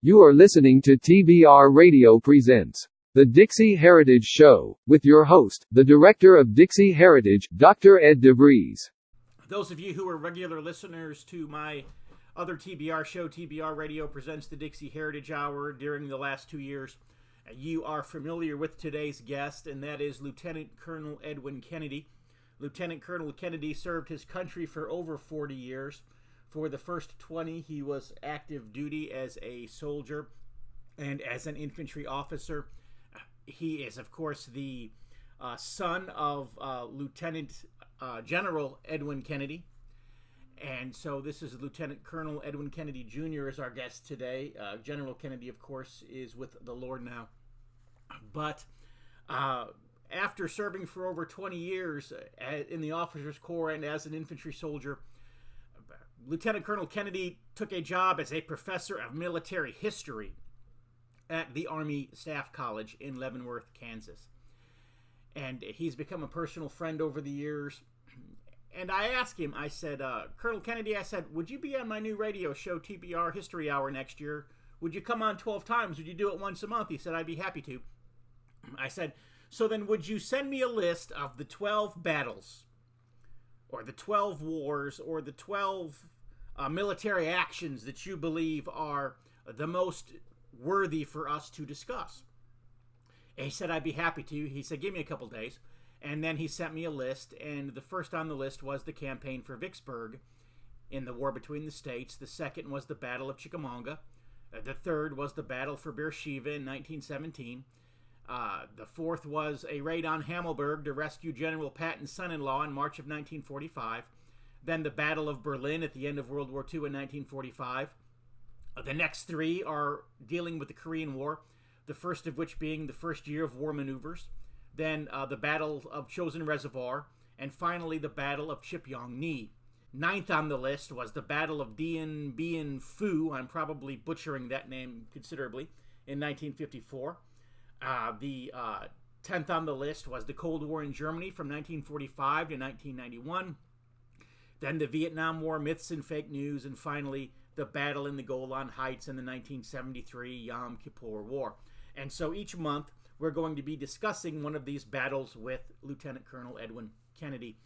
You are listening to TBR Radio Presents, the Dixie Heritage Show, with your host, the Director of Dixie Heritage, Dr. Ed DeVries. Those of you who are regular listeners to my other TBR show, TBR Radio Presents, the Dixie Heritage Hour, during the last 2 years, you are familiar with today's guest, and that is Lieutenant Colonel Edwin Kennedy. Lieutenant Colonel Kennedy served his country for over 40 years. For the first 20, he was active duty as a soldier and as an infantry officer. He is, of course, the son of Lieutenant General Edwin Kennedy. And so this is Lieutenant Colonel Edwin Kennedy Jr. as our guest today. General Kennedy, of course, is with the Lord now. But after serving for over 20 years in the Officers Corps and as an infantry soldier, Lieutenant Colonel Kennedy took a job as a professor of military history at the Army Staff College in Leavenworth, Kansas. And he's become a personal friend over the years. And I asked him, I said, Colonel Kennedy, I said, would you be on my new radio show, TBR History Hour, next year? Would you come on 12 times? Would you do it once a month? He said, I'd be happy to. I said, so then would you send me a list of the 12 battles, or the 12 wars, or the 12 military actions that you believe are the most worthy for us to discuss? And he said, I'd be happy to. He said, give me a couple days. And then he sent me a list, and the first on the list was the campaign for Vicksburg in the war between the states. The second was the Battle of Chickamauga. The third was the Battle for Beersheba in 1917. The fourth was a raid on Hammelburg to rescue General Patton's son-in-law in March of 1945. Then the Battle of Berlin at the end of World War II in 1945. The next three are dealing with the Korean War, the first of which being the first year of war maneuvers. Then the Battle of Chosin Reservoir, and finally the Battle of Chipyong-ni. Ninth on the list was the Battle of Dien Bien Phu, I'm probably butchering that name considerably, in 1954. The 10th on the list was the Cold War in Germany from 1945 to 1991. Then the Vietnam War, myths and fake news, and finally the battle in the Golan Heights in the 1973 Yom Kippur War. And so each month we're going to be discussing one of these battles with Lieutenant Colonel Edwin Kennedy.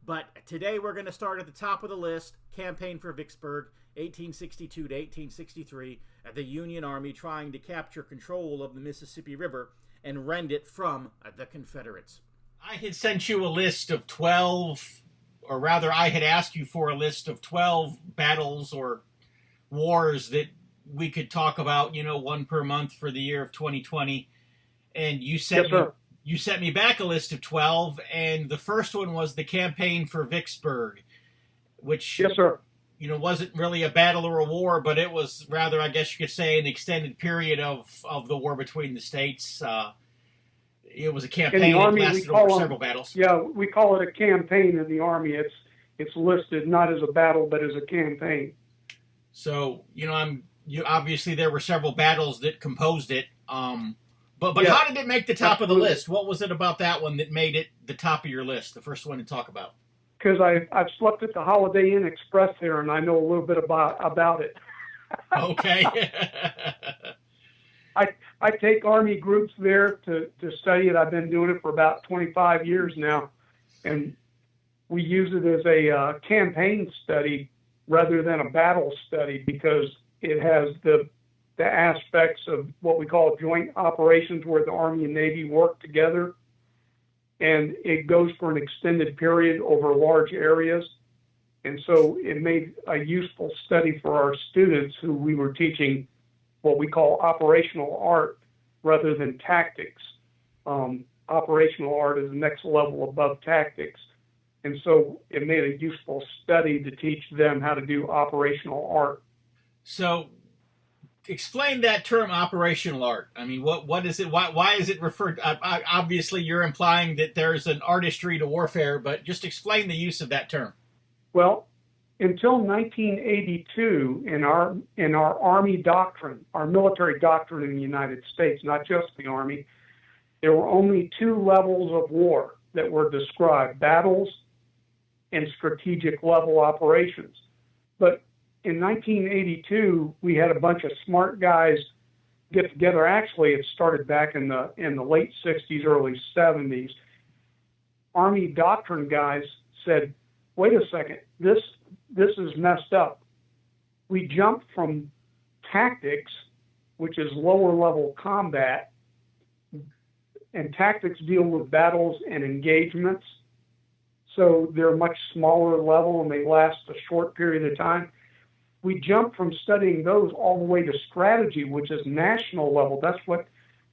But today we're going to start at the top of the list, Campaign for Vicksburg, 1862 to 1863, the Union Army trying to capture control of the Mississippi River and rend it from the Confederates. I had sent you a list of 12, or rather I had asked you for a list of 12 battles or wars that we could talk about, one per month for the year of 2020. And you sent you sent me back a list of 12, and the first one was the Campaign for Vicksburg, which wasn't really a battle or a war, but it was rather, I guess you could say, an extended period of the war between the states. It was a campaign that lasted over several battles. Yeah, we call it a campaign in the Army. It's listed not as a battle, but as a campaign. So, obviously there were several battles that composed it. But yeah, how did it make the top of the list? What was it about that one that made it the top of your list, the first one to talk about? Because I've slept at the Holiday Inn Express there, and I know a little bit about it. Okay. I take Army groups there to study it. I've been doing it for about 25 years now, and we use it as a campaign study rather than a battle study because it has the aspects of what we call joint operations where the Army and Navy work together, and it goes for an extended period over large areas. And so it made a useful study for our students who we were teaching what we call operational art rather than tactics. Operational art is the next level above tactics. And so it made a useful study to teach them how to do operational art. So explain that term, operational art. I mean, what is it? Why is it referred? Obviously, you're implying that there's an artistry to warfare, but just explain the use of that term. Well, until 1982, in our Army doctrine, our military doctrine in the United States, not just the Army, there were only two levels of war that were described: battles and strategic level operations. But in 1982, we had a bunch of smart guys get together. Actually, it started back in the late 60s, early 70s. Army doctrine guys said, wait a second, this is messed up. We jumped from tactics, which is lower level combat, and tactics deal with battles and engagements. So they're much smaller level and they last a short period of time. We jumped from studying those all the way to strategy, which is national level. That's what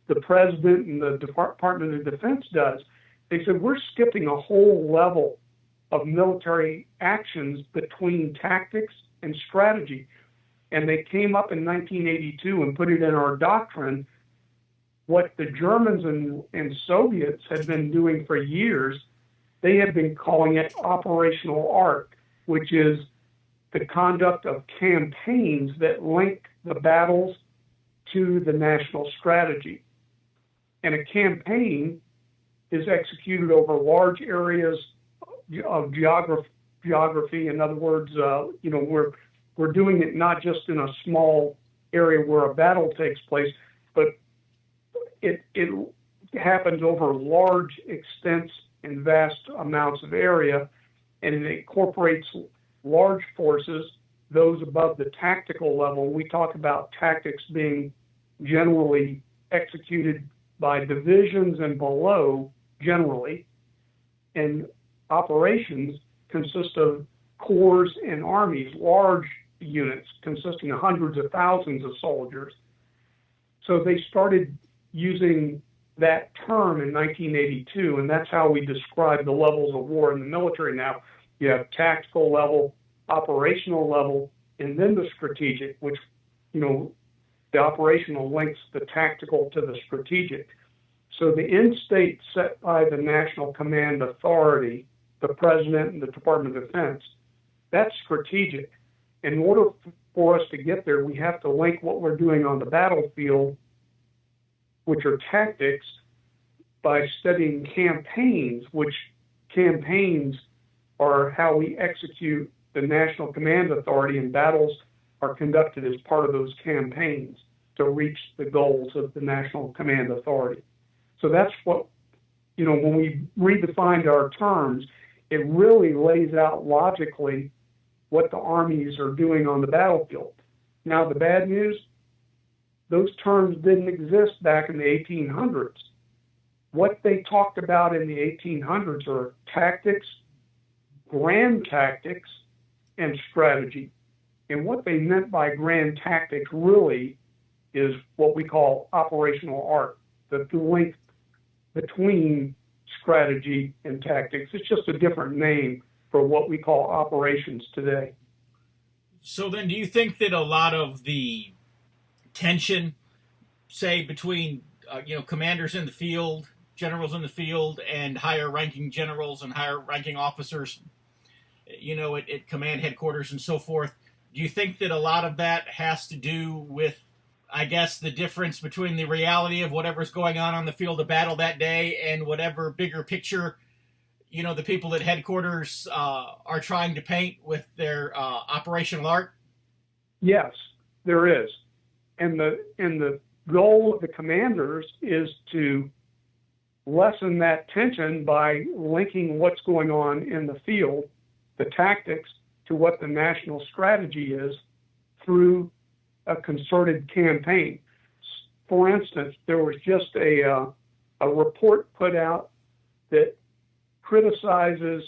the president and the Department of Defense does. They said, we're skipping a whole level of military actions between tactics and strategy. And they came up in 1982 and put it in our doctrine. What the Germans and Soviets had been doing for years, they had been calling it operational art, which is the conduct of campaigns that link the battles to the national strategy. And a campaign is executed over large areas of geography. In other words, we're doing it not just in a small area where a battle takes place, but it happens over large extents and vast amounts of area, and it incorporates large forces, those above the tactical level. We talk about tactics being generally executed by divisions and below generally, and operations consist of corps and armies, large units consisting of hundreds of thousands of soldiers. So they started using that term in 1982, and that's how we describe the levels of war in the military now. You have tactical level, operational level, and then the strategic, which, the operational links the tactical to the strategic. So the end state set by the National Command Authority, the President and the Department of Defense, that's strategic. In order for us to get there, we have to link what we're doing on the battlefield, which are tactics, by studying campaigns, which campaigns are how we execute the National Command Authority, and battles are conducted as part of those campaigns to reach the goals of the National Command Authority. So that's what, when we redefined our terms, it really lays out logically what the armies are doing on the battlefield. Now, the bad news, those terms didn't exist back in the 1800s. What they talked about in the 1800s are tactics, grand tactics, and strategy. And what they meant by grand tactics really is what we call operational art, the link between strategy and tactics. It's just a different name for what we call operations today. So then do you think that a lot of the tension, say, between commanders in the field, generals in the field, and higher ranking generals and higher ranking officers, at command headquarters and so forth, do you think that a lot of that has to do with, I guess, the difference between the reality of whatever's going on the field of battle that day and whatever bigger picture, the people at headquarters are trying to paint with their operational art? Yes, there is. And the goal of the commanders is to lessen that tension by linking what's going on in the field, the tactics, to what the national strategy is through a concerted campaign. For instance, there was just a report put out that criticizes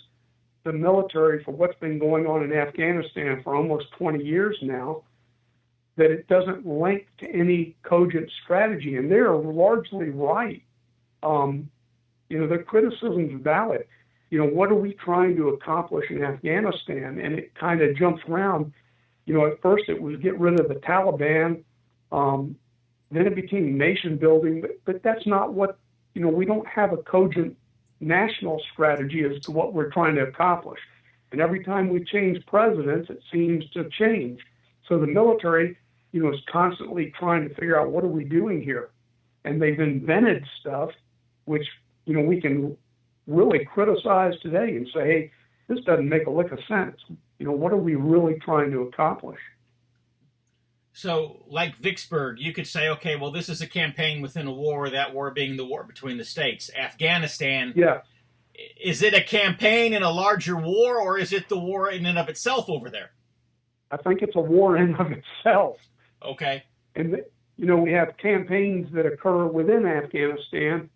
the military for what's been going on in Afghanistan for almost 20 years now, that it doesn't link to any cogent strategy. And they're largely right. Their criticism is valid. What are we trying to accomplish in Afghanistan? And it kind of jumps around. At first it was get rid of the Taliban. Then it became nation building. But that's not what, we don't have a cogent national strategy as to what we're trying to accomplish. And every time we change presidents, it seems to change. So the military, is constantly trying to figure out what are we doing here. And they've invented stuff which, we can really criticize today and say, hey, this doesn't make a lick of sense. What are we really trying to accomplish? So, like Vicksburg, you could say, okay, well, this is a campaign within a war, that war being the war between the states. Afghanistan, Yeah, is it a campaign in a larger war, or is it the war in and of itself over there? I think it's a war in of itself. Okay. And, we have campaigns that occur within Afghanistan,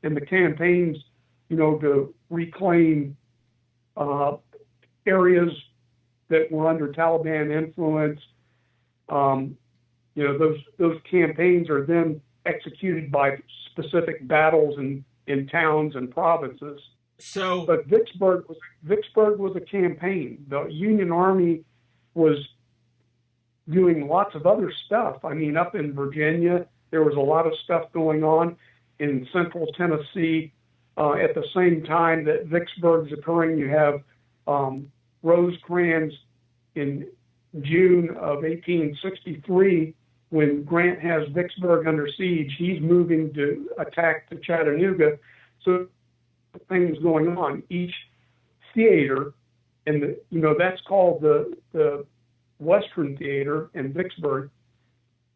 and the campaigns, to reclaim areas that were under Taliban influence. Those campaigns are then executed by specific battles in towns and provinces. So, But Vicksburg was a campaign. The Union Army was doing lots of other stuff. I mean, up in Virginia, there was a lot of stuff going on. In central Tennessee, at the same time that Vicksburg's occurring, you have Rosecrans in June of 1863, when Grant has Vicksburg under siege. He's moving to attack the Chattanooga. So things going on. Each theater, and that's called the Western Theater in Vicksburg.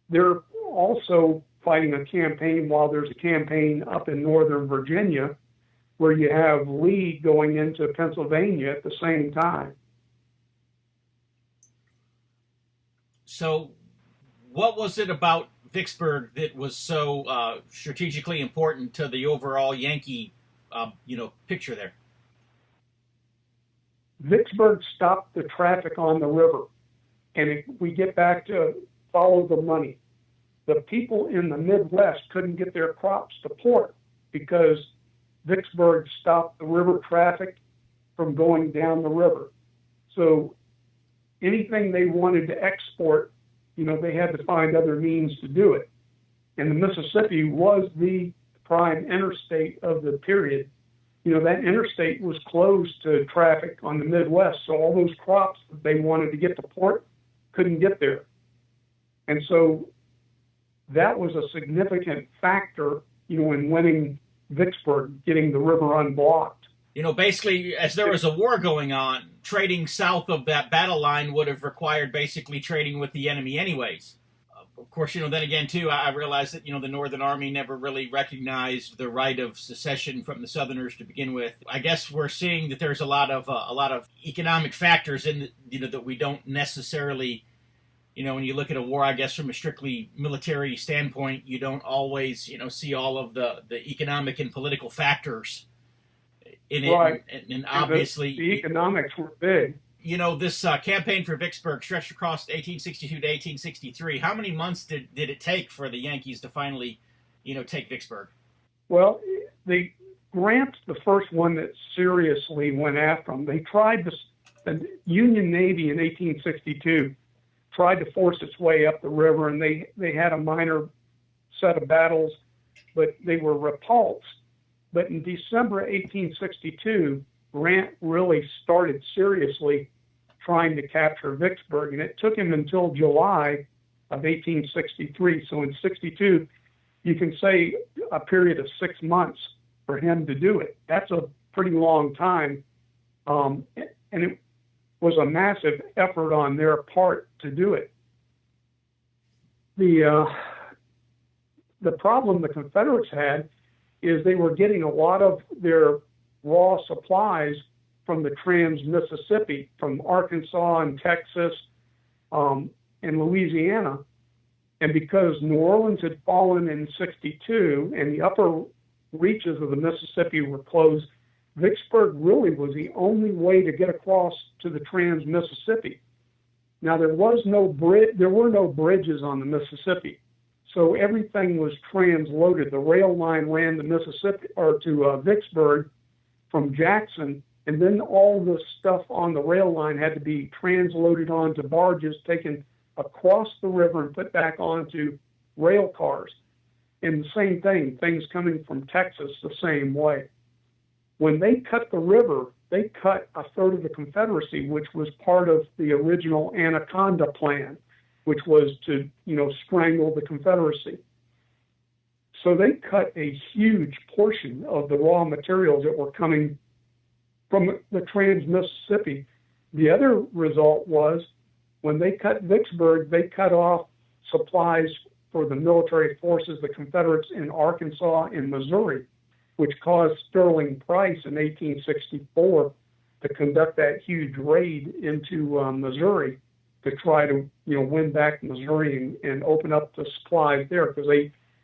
They're also fighting a campaign while there's a campaign up in northern Virginia, where you have Lee going into Pennsylvania at the same time. So, what was it about Vicksburg that was so strategically important to the overall Yankee, picture there? Vicksburg stopped the traffic on the river, and we get back to follow the money. The people in the Midwest couldn't get their crops to port because Vicksburg stopped the river traffic from going down the river. So anything they wanted to export, they had to find other means to do it. And the Mississippi was the prime interstate of the period. That interstate was closed to traffic on the Midwest, so all those crops that they wanted to get to port couldn't get there. And so that was a significant factor, in winning Vicksburg, getting the river unblocked. Basically, as there was a war going on, trading south of that battle line would have required basically trading with the enemy anyways. Of course, then again, too, I realized that, the Northern Army never really recognized the right of secession from the Southerners to begin with. I guess we're seeing that there's a lot of economic factors in, that we don't necessarily, when you look at a war, I guess from a strictly military standpoint, you don't always, see all of the economic and political factors in it. Right. And obviously the economics were big. This campaign for Vicksburg stretched across 1862 to 1863. How many months did it take for the Yankees to finally, take Vicksburg? Well, Grant's the first one that seriously went after them. They tried the Union Navy in 1862 tried to force its way up the river, and they had a minor set of battles, but they were repulsed. But in December 1862, Grant really started seriously trying to capture Vicksburg, and it took him until July of 1863. So in 62, you can say a period of 6 months for him to do it. That's a pretty long time, and it was a massive effort on their part to do it. The problem the Confederates had is they were getting a lot of their raw supplies from the Trans-Mississippi, from Arkansas and Texas and Louisiana. And because New Orleans had fallen in 62 and the upper reaches of the Mississippi were closed, Vicksburg really was the only way to get across to the Trans-Mississippi. Now, there were no bridges on the Mississippi, so everything was transloaded. The rail line ran to Vicksburg from Jackson, and then all the stuff on the rail line had to be transloaded onto barges, taken across the river and put back onto rail cars. And the same thing, things coming from Texas the same way. When they cut the river, they cut a third of the Confederacy, which was part of the original Anaconda Plan, which was to, strangle the Confederacy. So they cut a huge portion of the raw materials that were coming from the Trans-Mississippi. The other result was when they cut Vicksburg, they cut off supplies for the military forces, the Confederates in Arkansas and Missouri, which caused Sterling Price in 1864 to conduct that huge raid into Missouri to try to, win back Missouri and open up the supplies there, because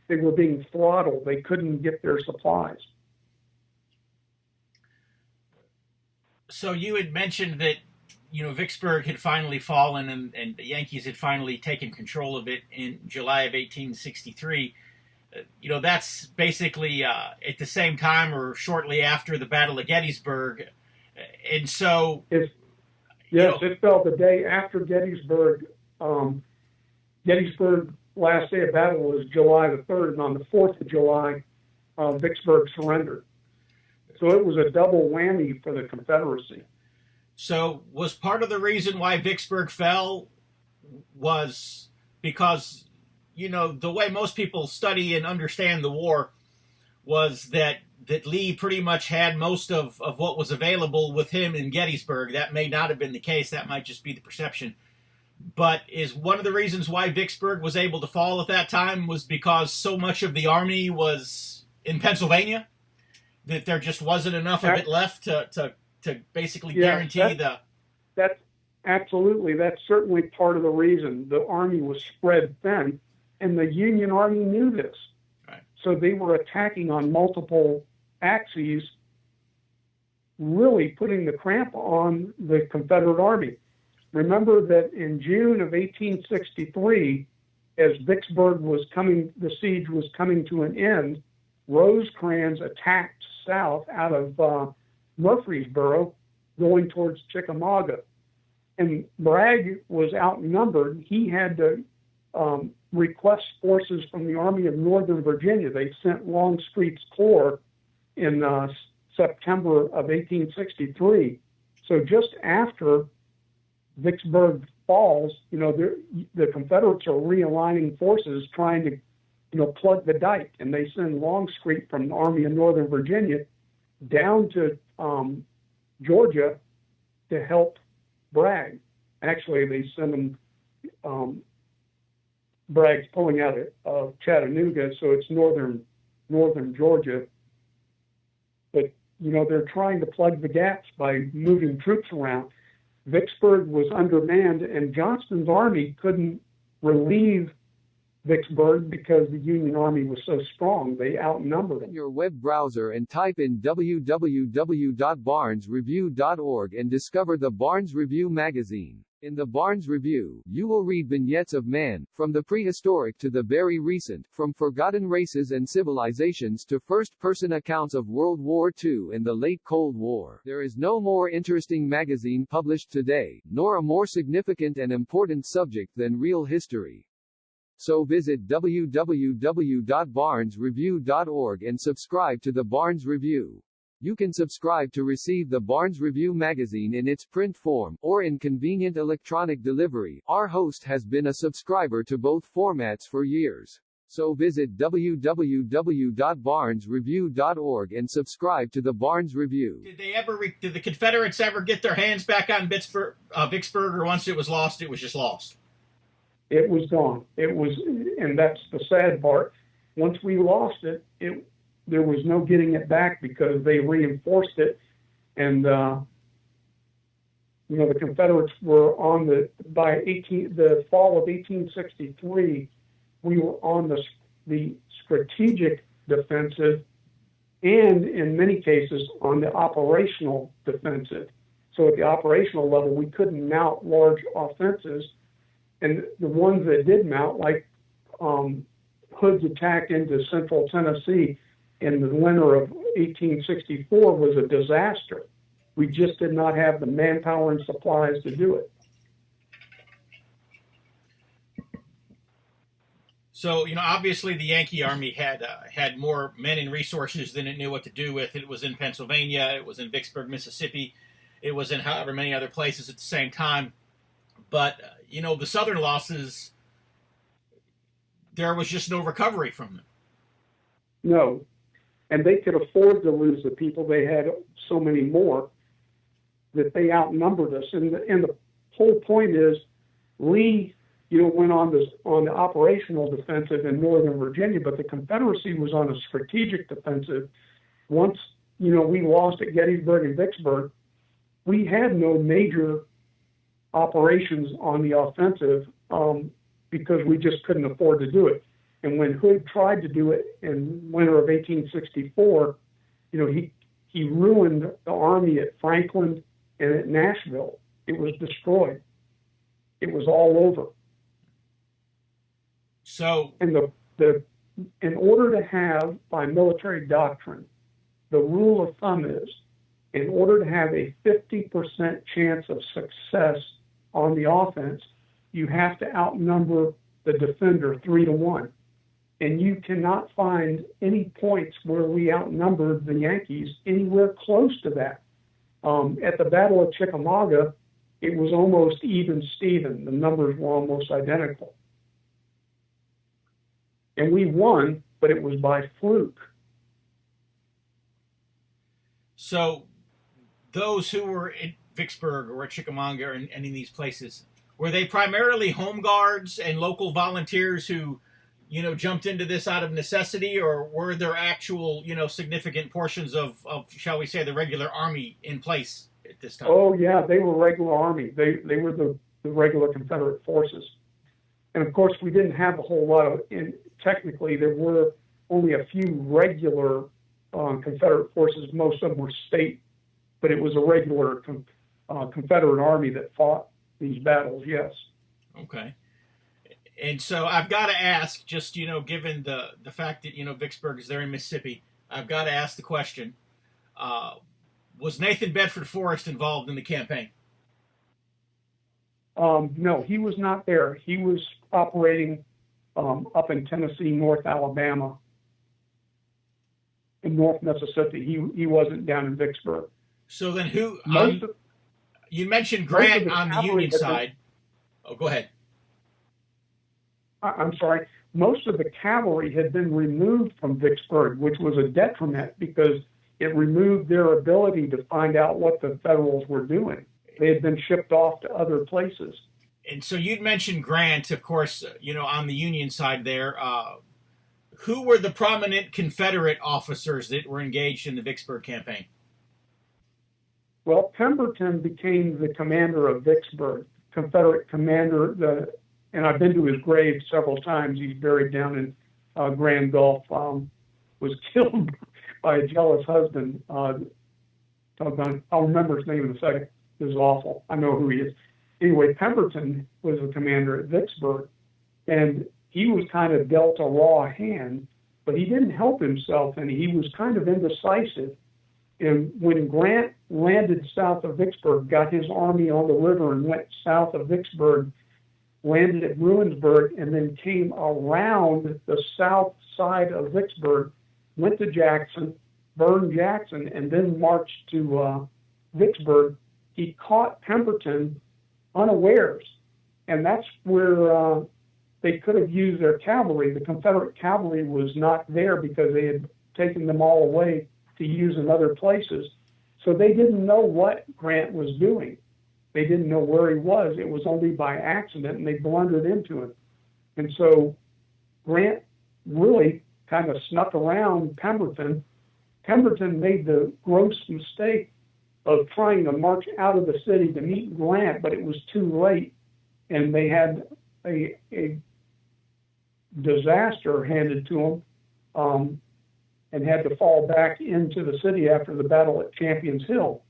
they were being throttled. They couldn't get their supplies. So you had mentioned that, Vicksburg had finally fallen and the Yankees had finally taken control of it in July of 1863. That's basically at the same time or shortly after the Battle of Gettysburg. And so... It fell the day after Gettysburg. Gettysburg, last day of battle was July the 3rd, and on the 4th of July, Vicksburg surrendered. So it was a double whammy for the Confederacy. So was part of the reason why Vicksburg fell was because, the way most people study and understand the war was that Lee pretty much had most of what was available with him in Gettysburg. That may not have been the case. That might just be the perception. But is one of the reasons why Vicksburg was able to fall at that time was because so much of the army was in Pennsylvania that there just wasn't enough of it left to basically guarantee That's absolutely. That's certainly part of the reason. The army was spread thin, and the Union Army knew this. Right. So they were attacking on multiple axes, really putting the cramp on the Confederate Army. Remember that in June of 1863, as Vicksburg was the siege was coming to an end, Rosecrans attacked south out of Murfreesboro, going towards Chickamauga. And Bragg was outnumbered. He had to request forces from the Army of Northern Virginia. They sent Longstreet's Corps in September of 1863. So just after Vicksburg falls, the Confederates are realigning forces, trying to, plug the dike, and they send Longstreet from the Army of Northern Virginia down to Georgia to help Bragg. Actually, they send him. Bragg's pulling out of Chattanooga, so it's northern Georgia. But they're trying to plug the gaps by moving troops around. Vicksburg was undermanned, and Johnston's army couldn't relieve Vicksburg because the Union Army was so strong. They outnumbered them. Your web browser and type in www.barnesreview.org and discover the Barnes Review magazine. In the Barnes Review, you will read vignettes of man, from the prehistoric to the very recent, from forgotten races and civilizations to first-person accounts of World War II and the late Cold War. There is no more interesting magazine published today, nor a more significant and important subject than real history. So visit www.barnesreview.org and subscribe to the Barnes Review. You can subscribe to receive the Barnes Review magazine in its print form, or in convenient electronic delivery. Our host has been a subscriber to both formats for years. So visit www.barnesreview.org and subscribe to the Barnes Review. Did the Confederates ever get their hands back on Vicksburg, or once it was lost, it was just lost? It was gone. And that's the sad part. Once we lost it, there was no getting it back because they reinforced it. And, the Confederates were on the fall of 1863, we were on the strategic defensive and in many cases on the operational defensive. So at the operational level, we couldn't mount large offenses. And the ones that did mount, like Hood's attack into central Tennessee in the winter of 1864, was a disaster. We just did not have the manpower and supplies to do it. So, obviously the Yankee Army had more men and resources than it knew what to do with. It was in Pennsylvania, it was in Vicksburg, Mississippi, it was in however many other places at the same time. But, the Southern losses, there was just no recovery from them. No. And they could afford to lose the people. They had so many more that they outnumbered us. And the whole point is Lee went on the operational defensive in Northern Virginia, but the Confederacy was on a strategic defensive. Once, we lost at Gettysburg and Vicksburg, we had no major operations on the offensive because we just couldn't afford to do it. And when Hood tried to do it in winter of 1864, he ruined the Army at Franklin and at Nashville. It was destroyed. It was all over. So, and in order to have, by military doctrine, the rule of thumb is, in order to have a 50% chance of success on the offense, you have to outnumber the defender 3-1. And you cannot find any points where we outnumbered the Yankees anywhere close to that. At the Battle of Chickamauga, it was almost even Steven. The numbers were almost identical. And we won, but it was by fluke. So those who were in Vicksburg or at Chickamauga and in these places, were they primarily home guards and local volunteers who, jumped into this out of necessity, or were there actual, significant portions of, shall we say, the regular Army in place at this time? Oh, yeah, they were regular Army. They were the regular Confederate forces. And, of course, we didn't have a whole lot of, technically, there were only a few regular Confederate forces. Most of them were state, but it was a regular Confederate Army that fought these battles, yes. Okay. And so I've got to ask, just, given the fact that, Vicksburg is there in Mississippi, I've got to ask the question, was Nathan Bedford Forrest involved in the campaign? No, he was not there. He was operating up in Tennessee, North Alabama, in North Mississippi. He wasn't down in Vicksburg. So then who... you mentioned Grant on the Union side. Oh, go ahead. I'm sorry. Most of the cavalry had been removed from Vicksburg, which was a detriment because it removed their ability to find out what the Federals were doing. They had been shipped off to other places. And so you'd mentioned Grant, of course, on the Union side there. Who were the prominent Confederate officers that were engaged in the Vicksburg campaign? Well, Pemberton became the commander of Vicksburg, Confederate commander, and I've been to his grave several times. He's buried down in Grand Gulf, was killed by a jealous husband. I'll remember his name in a second. It was awful. I know who he is. Anyway, Pemberton was the commander at Vicksburg, and he was kind of dealt a raw hand, but he didn't help himself, and he was kind of indecisive. And when Grant landed south of Vicksburg, got his army on the river and went south of Vicksburg, landed at Bruinsburg, and then came around the south side of Vicksburg, went to Jackson, burned Jackson, and then marched to Vicksburg, he caught Pemberton unawares. And that's where they could have used their cavalry. The Confederate cavalry was not there because they had taken them all away to use in other places. So they didn't know what Grant was doing. They didn't know where he was. It was only by accident, and they blundered into him. And so Grant really kind of snuck around Pemberton. Pemberton made the gross mistake of trying to march out of the city to meet Grant, but it was too late, and they had a disaster handed to them, and had to fall back into the city after the battle at Champions Hill,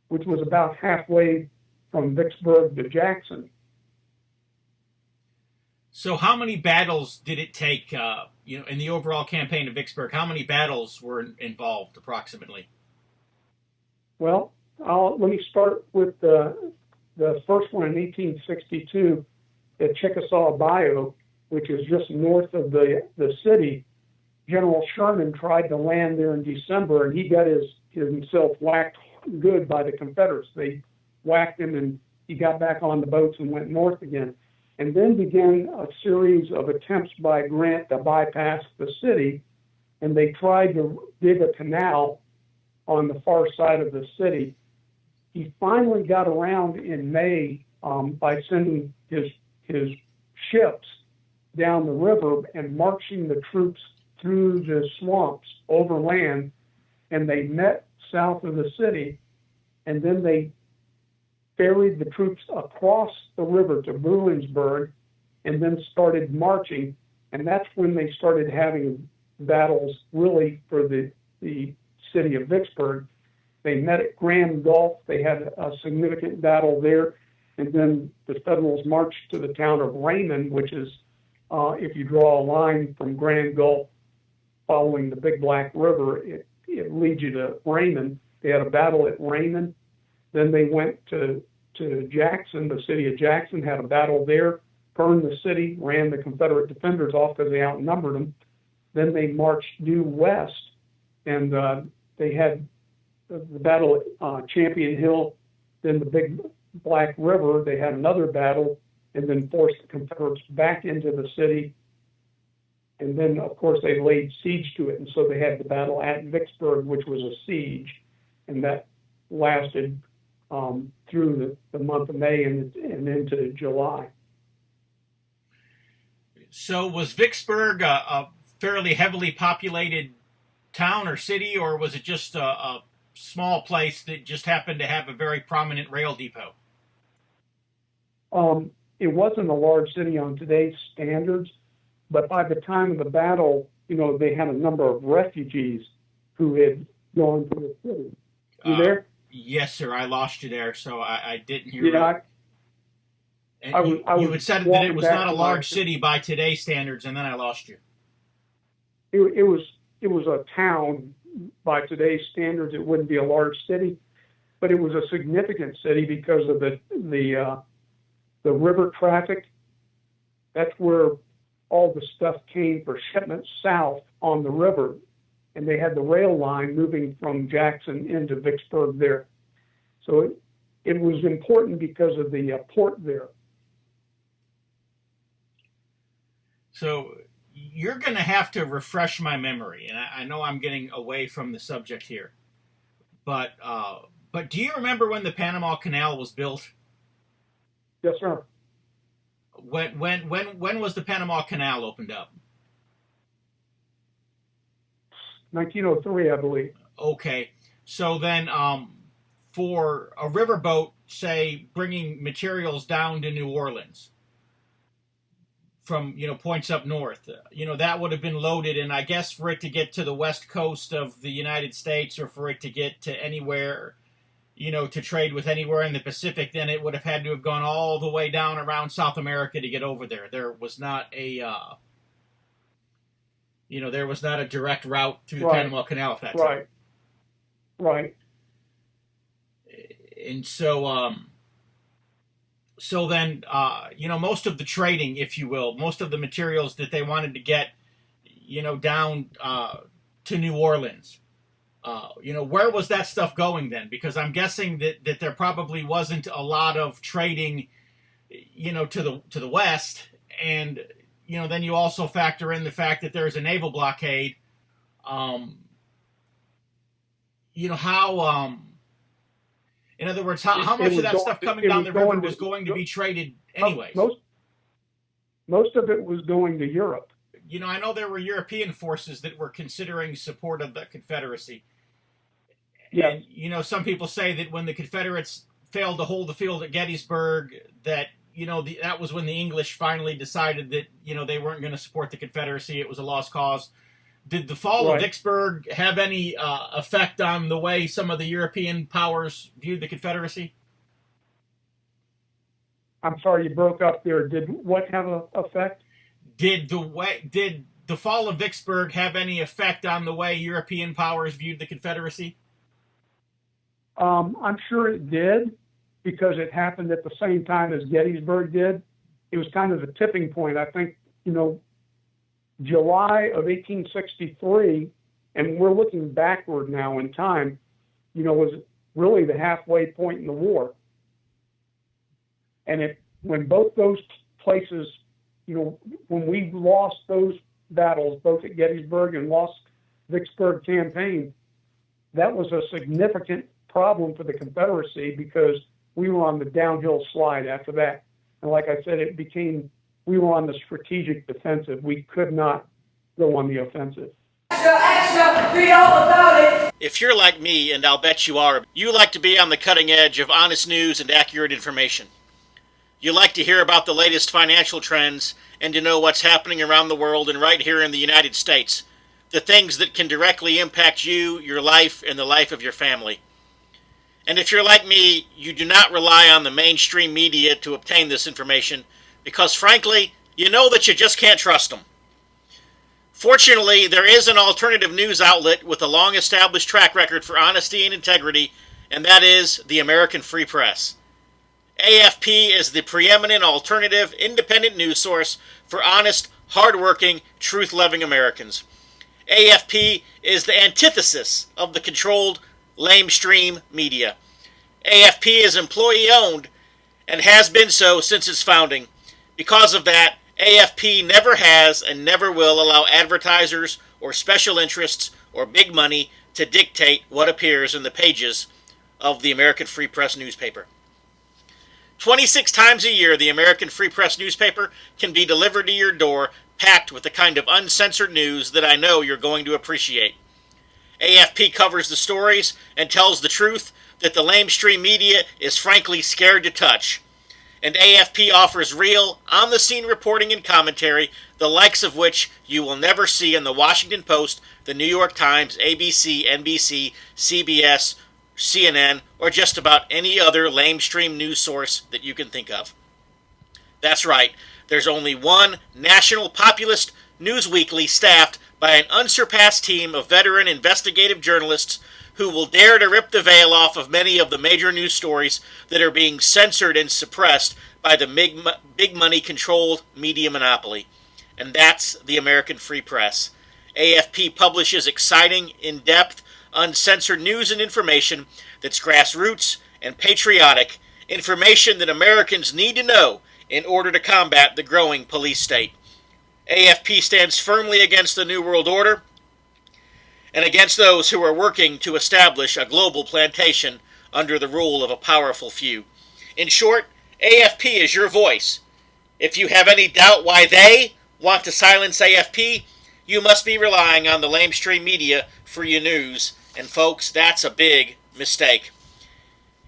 which was about halfway from Vicksburg to Jackson. So how many battles did it take, in the overall campaign of Vicksburg? How many battles were involved, approximately? Well, let me start with the first one in 1862 at Chickasaw Bayou, which is just north of the city. General Sherman tried to land there in December, and he got himself whacked good by the Confederates. They whacked him, and he got back on the boats and went north again. And then began a series of attempts by Grant to bypass the city, and they tried to dig a canal on the far side of the city. He finally got around in May by sending his ships down the river and marching the troops through the swamps overland, and they met south of the city, and then they ferried the troops across the river to Bruinsburg, and then started marching, and that's when they started having battles really for the city of Vicksburg. They met at Grand Gulf. They had a significant battle there, and then the Federals marched to the town of Raymond, which is, if you draw a line from Grand Gulf following the Big Black River, it leads you to Raymond. They had a battle at Raymond. Then they went to Jackson. The city of Jackson had a battle there, burned the city, ran the Confederate defenders off because they outnumbered them. Then they marched due west, and they had the battle at Champion Hill, then the Big Black River. They had another battle, and then forced the Confederates back into the city. And then, of course, they laid siege to it, and so they had the battle at Vicksburg, which was a siege, and that lasted through the month of May and into July. So was Vicksburg a fairly heavily populated town or city, or was it just a small place that just happened to have a very prominent rail depot? It wasn't a large city on today's standards, but by the time of the battle, they had a number of refugees who had gone to the city. You there? Yes, sir. I lost you there, so I didn't hear. Yeah, you had said that it was not a large city by today's standards, and then I lost you. It was a town by today's standards. It wouldn't be a large city, but it was a significant city because of the river traffic. That's where all the stuff came for shipments south on the river, and they had the rail line moving from Jackson into Vicksburg there. So it was important because of the port there. So you're going to have to refresh my memory, and I know I'm getting away from the subject here, but do you remember when the Panama Canal was built? Yes, sir. When was the Panama Canal opened up? 1903, I believe. Okay, so then for a riverboat, say, bringing materials down to New Orleans from points up north, that would have been loaded, and I guess for it to get to the west coast of the United States, or for it to get to anywhere, to trade with anywhere in the Pacific, then it would have had to have gone all the way down around South America to get over there. There was not a direct route through the Panama Canal at that time. Right. And so then, most of the trading, if you will, most of the materials that they wanted to get, down to New Orleans, where was that stuff going then? Because I'm guessing that there probably wasn't a lot of trading, to the west, and then you also factor in the fact that there's a naval blockade. In other words, how much of that stuff coming down the river was going to be traded anyways? Most of it was going to Europe. I know there were European forces that were considering support of the Confederacy. Yeah. And, some people say that when the Confederates failed to hold the field at Gettysburg, that, that was when the English finally decided that, they weren't going to support the Confederacy. It was a lost cause. Did the fall of Vicksburg have any effect on the way some of the European powers viewed the Confederacy? I'm sorry, you broke up there. Did what have an effect? Did the fall of Vicksburg have any effect on the way European powers viewed the Confederacy? I'm sure it did, because it happened at the same time as Gettysburg did. It was kind of the tipping point. I think, July of 1863, and we're looking backward now in time, was really the halfway point in the war. And when both those places, when we lost those battles, both at Gettysburg and lost Vicksburg Campaign, that was a significant problem for the Confederacy, because we were on the downhill slide after that. And like I said, we were on the strategic defensive. We could not go on the offensive. Read all about it. If you're like me, and I'll bet you are, you like to be on the cutting edge of honest news and accurate information. You like to hear about the latest financial trends and to know what's happening around the world and right here in the United States. The things that can directly impact you, your life, and the life of your family. And if you're like me, you do not rely on the mainstream media to obtain this information because, frankly, you know that you just can't trust them. Fortunately, there is an alternative news outlet with a long-established track record for honesty and integrity, and that is the American Free Press. AFP is the preeminent alternative, independent news source for honest, hard-working, truth-loving Americans. AFP is the antithesis of the controlled, lamestream media. AFP is employee-owned and has been so since its founding. Because of that, AFP never has and never will allow advertisers or special interests or big money to dictate what appears in the pages of the American Free Press newspaper. 26 times a year, the American Free Press newspaper can be delivered to your door, packed with the kind of uncensored news that I know you're going to appreciate. AFP covers the stories and tells the truth that the lamestream media is frankly scared to touch. And AFP offers real, on-the-scene reporting and commentary, the likes of which you will never see in the Washington Post, the New York Times, ABC, NBC, CBS, CNN, or just about any other lamestream news source that you can think of. That's right, there's only one national populist news weekly staffed by an unsurpassed team of veteran investigative journalists who will dare to rip the veil off of many of the major news stories that are being censored and suppressed by the big money controlled media monopoly. And that's the American Free Press. AFP publishes exciting, in-depth, uncensored news and information that's grassroots and patriotic, information that Americans need to know in order to combat the growing police state. AFP stands firmly against the New World Order and against those who are working to establish a global plantation under the rule of a powerful few. In short, AFP is your voice. If you have any doubt why they want to silence AFP, you must be relying on the lamestream media for your news, and folks, that's a big mistake.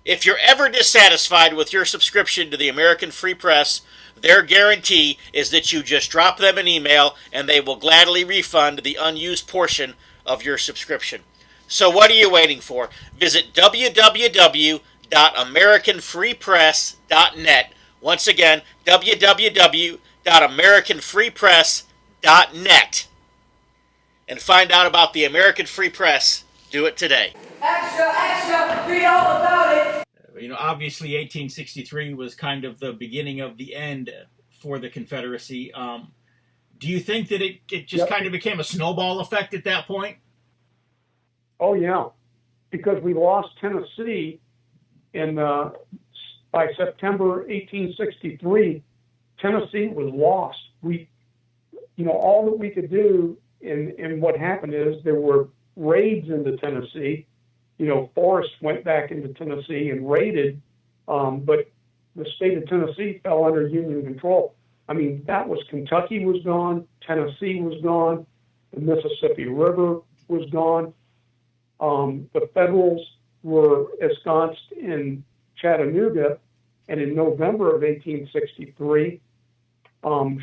If you're ever dissatisfied with your subscription to the American Free Press, their guarantee is that you just drop them an email and they will gladly refund the unused portion of your subscription. So what are you waiting for? Visit www.americanfreepress.net. Once again, www.americanfreepress.net. And find out about the American Free Press. Do it today. Extra, read all about it. Obviously 1863 was kind of the beginning of the end for the Confederacy. Do you think that it just kind of became a snowball effect at that point? Oh, yeah, because we lost Tennessee by September 1863. Tennessee was lost. All that we could do, and what happened is there were raids into Tennessee. Forrest went back into Tennessee and raided, but the state of Tennessee fell under Union control. That was Kentucky was gone, Tennessee was gone, the Mississippi River was gone. The Federals were ensconced in Chattanooga, and in November of 1863,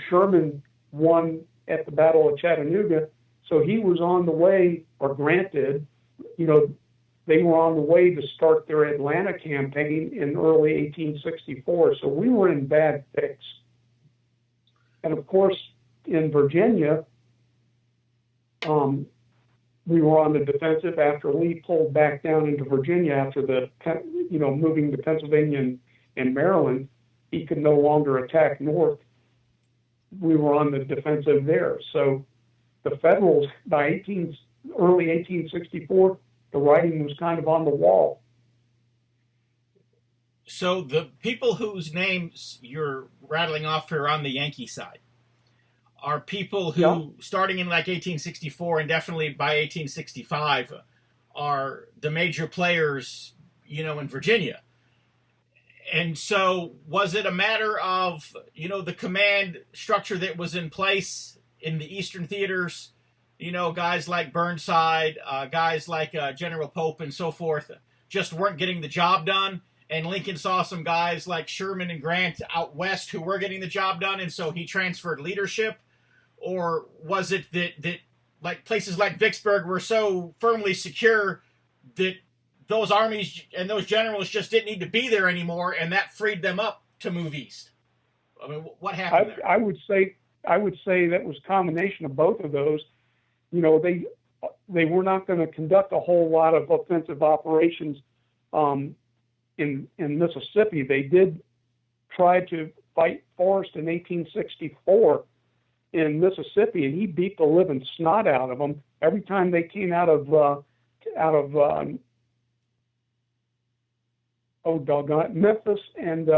Sherman won at the Battle of Chattanooga, so he was on the way, or Grant did, they were on the way to start their Atlanta campaign in early 1864, so we were in bad fix. And of course, in Virginia, we were on the defensive after Lee pulled back down into Virginia after moving to Pennsylvania and Maryland. He could no longer attack north. We were on the defensive there. So the Federals, by early 1864, the writing was kind of on the wall. So the people whose names you're rattling off here on the Yankee side are people who, starting in like 1864 and definitely by 1865, are the major players, in Virginia. And so was it a matter of, the command structure that was in place in the Eastern theaters, guys like Burnside, guys like General Pope and so forth, just weren't getting the job done? And Lincoln saw some guys like Sherman and Grant out west who were getting the job done, and so he transferred leadership? Or was it that like places like Vicksburg were so firmly secure that those armies and those generals just didn't need to be there anymore, and that freed them up to move east? I mean, what happened there? I would say that was a combination of both of those. They were not going to conduct a whole lot of offensive operations in Mississippi. They did try to fight Forrest in 1864 in Mississippi, and he beat the living snot out of them every time they came out of Memphis and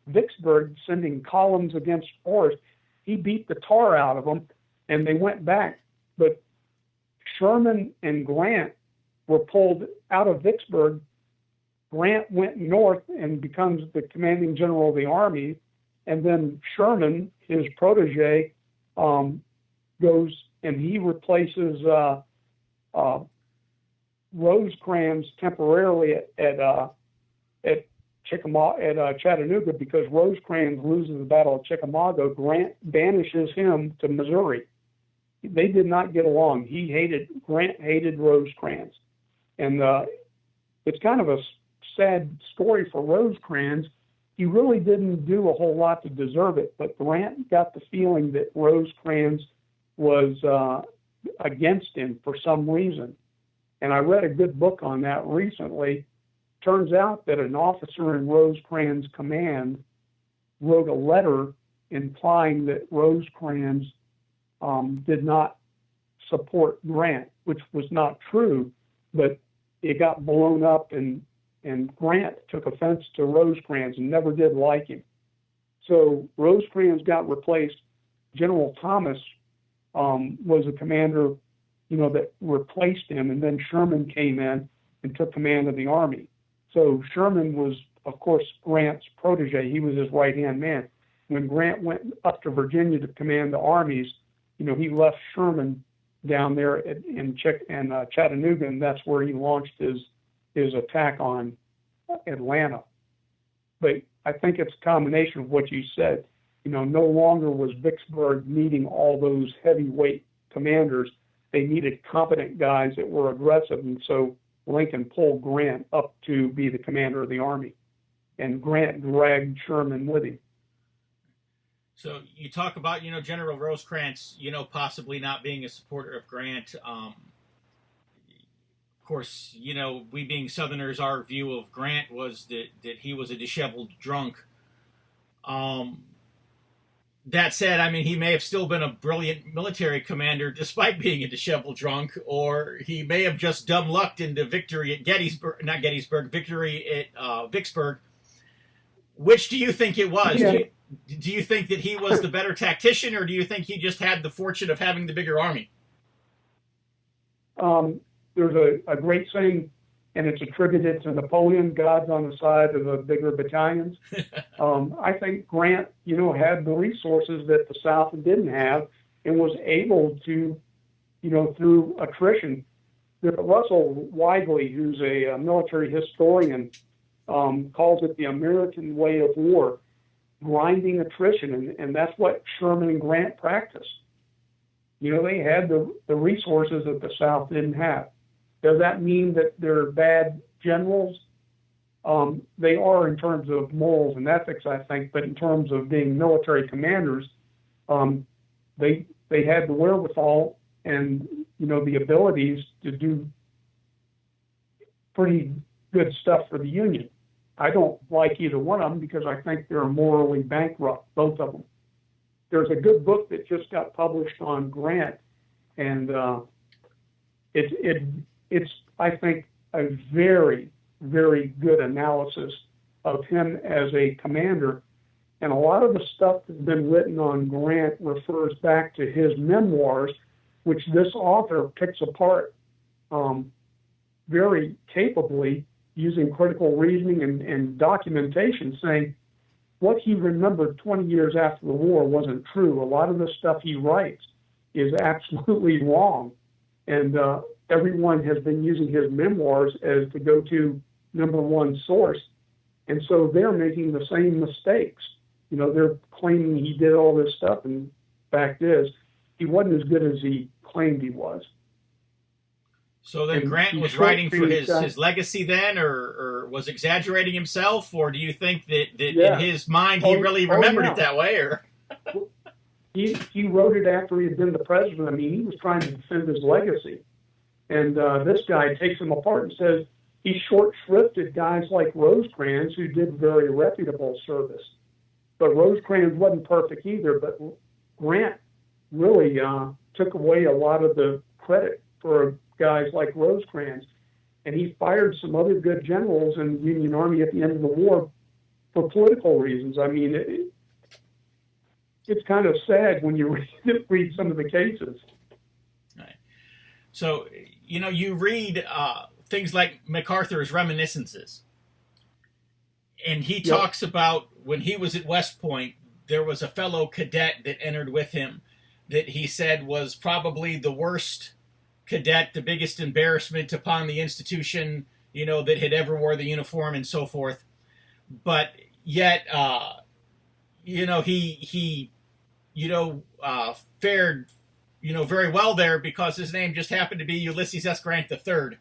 Vicksburg, sending columns against Forrest. He beat the tar out of them, and they went back. But Sherman and Grant were pulled out of Vicksburg. Grant went north and becomes the commanding general of the army, and then Sherman, his protege, goes and he replaces Rosecrans temporarily at Chattanooga, because Rosecrans loses the Battle of Chickamauga. Grant banishes him to Missouri. They did not get along. Grant hated Rosecrans, and it's kind of a sad story for Rosecrans. He really didn't do a whole lot to deserve it, but Grant got the feeling that Rosecrans was against him for some reason. And I read a good book on that recently. Turns out that an officer in Rosecrans' command wrote a letter implying that Rosecrans did not support Grant, which was not true, but it got blown up, and Grant took offense to Rosecrans and never did like him. So Rosecrans got replaced. General Thomas was a commander, that replaced him, and then Sherman came in and took command of the army. So Sherman was, of course, Grant's protege. He was his right-hand man. When Grant went up to Virginia to command the armies, he left Sherman down there in Chattanooga, and that's where he launched his attack on Atlanta. But I think it's a combination of what you said. No longer was Vicksburg needing all those heavyweight commanders. They needed competent guys that were aggressive, and so Lincoln pulled Grant up to be the commander of the army, and Grant dragged Sherman with him. So you talk about, General Rosecrans, possibly not being a supporter of Grant. Of course, we being Southerners, our view of Grant was that he was a disheveled drunk. That said, he may have still been a brilliant military commander despite being a disheveled drunk, or he may have just dumb lucked into victory at victory at Vicksburg. Which do you think it was? Yeah. Do you think that he was the better tactician, or do you think he just had the fortune of having the bigger army? There's a great saying, and it's attributed to Napoleon, God's on the side of the bigger battalions. I think Grant, had the resources that the South didn't have, and was able to, through attrition. Russell Weigley, who's a military historian, calls it the American way of war, grinding attrition, and that's what Sherman and Grant practiced. They had the resources that the South didn't have. Does that mean that they're bad generals? They are in terms of morals and ethics, I think, but in terms of being military commanders, they had the wherewithal and the abilities to do pretty good stuff for the Union. I don't like either one of them because I think they're morally bankrupt, both of them. There's a good book that just got published on Grant, and it's I think a very, very good analysis of him as a commander. And a lot of the stuff that's been written on Grant refers back to his memoirs, which this author picks apart very capably using critical reasoning and documentation, saying what he remembered 20 years after the war wasn't true. A lot of the stuff he writes is absolutely wrong. And everyone has been using his memoirs as the go-to number one source. And so they're making the same mistakes. You know, they're claiming he did all this stuff, and fact is, he wasn't as good as he claimed he was. So then Grant was writing for his legacy then, or was exaggerating himself, or do you think that in his mind he really remembered it that way? Or he wrote it after he had been the president. I mean, he was trying to defend his legacy. And this guy takes him apart and says he short-shrifted guys like Rosecrans, who did very reputable service. But Rosecrans wasn't perfect either, but Grant really took away a lot of the credit for guys like Rosecrans. And he fired some other good generals in the Union Army at the end of the war for political reasons. I mean, it's kind of sad when you read some of the cases. Right. So, you know, you read things like MacArthur's Reminiscences, and he talks about when he was at West Point, there was a fellow cadet that entered with him that he said was probably the worst cadet, the biggest embarrassment upon the institution, you know, that had ever wore the uniform and so forth. But yet, you know, he fared, you know, very well there because his name just happened to be Ulysses S. Grant III.